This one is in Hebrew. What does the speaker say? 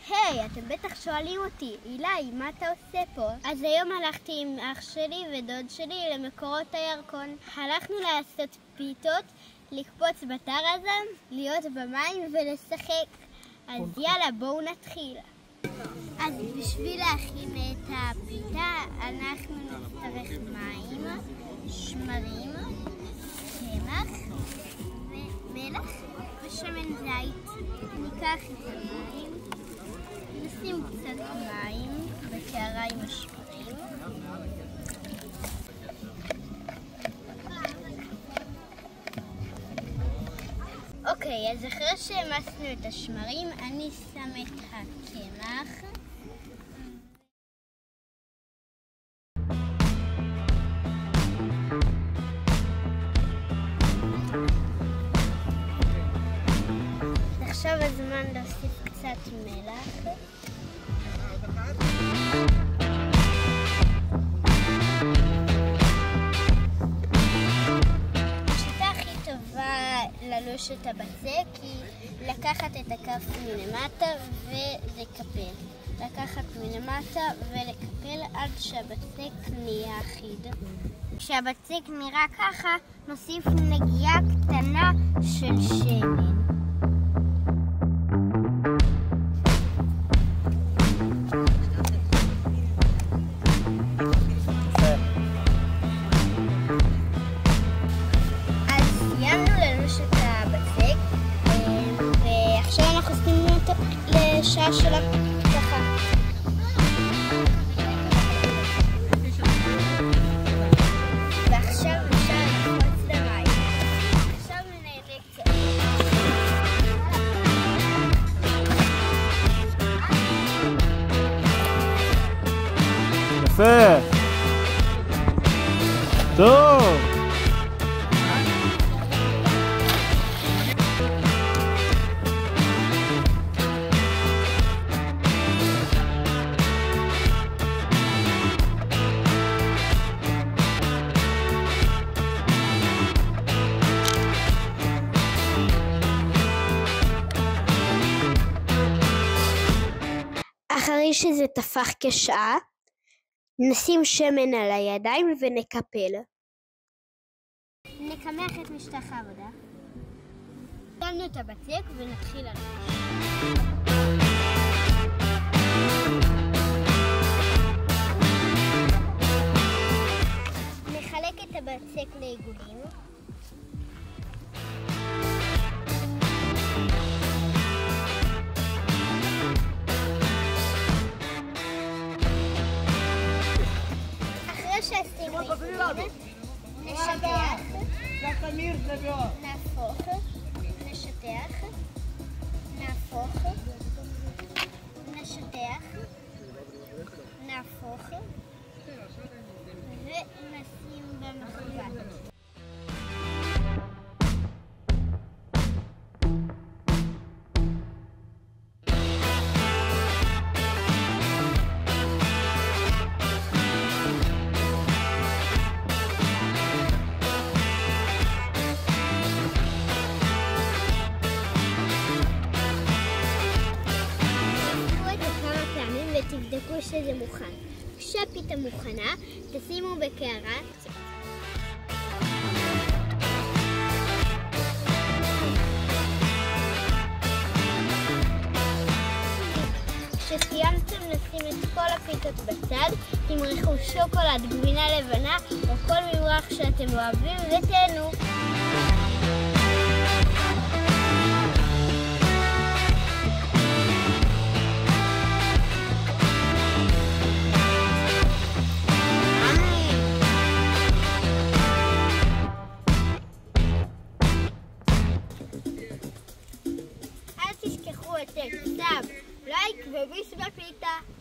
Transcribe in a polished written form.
היי, אתם בטח שואלים אותי, אילי, מה אתה עושה פה? אז היום הלכתי עם אח שלי ודוד שלי למקורות הירקון. הלכנו לעשות פיתות, לקפוץ בטרזן, להיות במים ולשחק. אז יאללה, בואו נתחיל. אז בשביל להכין את הפיתה, אנחנו נצטרך מים, שמרים, קמח, מלח ושמן זית. ניקח את המים, נשים קצת מים בקערה עם השמרים. אוקיי, אז אחרי שהמסנו את השמרים, אני שם את הקמח. עכשיו הזמן להוסיף קצת מלח. השיטה הכי טובה ללוש את הבצק היא לקחת את הכף מלמטה ולקפל. לקחת מלמטה ולקפל עד שהבצק נהיה אחיד. כשהבצק נראה ככה, נוסיף נגיעה קטנה של שמן. לשעה שלה ככה. ועכשיו אפשר לקפוץ למים. עכשיו נעלה קצת. יפה! טוב! אחרי שזה תפח כשעה, נשים שמן על הידיים ונקפל. נקמח את משטח העבודה. שמנו את הבצק ונתחיל ללוש. נחלק את הבצק לעיגולים. שעשינו עיגולים, נשטח, נהפוך, נשטח, נהפוך, נשטח, נהפוך ונשים במחבת. ותבדקו שזה מוכן. כשהפיתה מוכנה, תשימו בקערה. כשסיימתם לשים את כל הפיתות בצד, תמרחו שוקולד, גבינה לבנה או כל ממרח שאתם אוהבים ותהנו. אל תשכחו לתת סאב, לייק וביס בפיתה.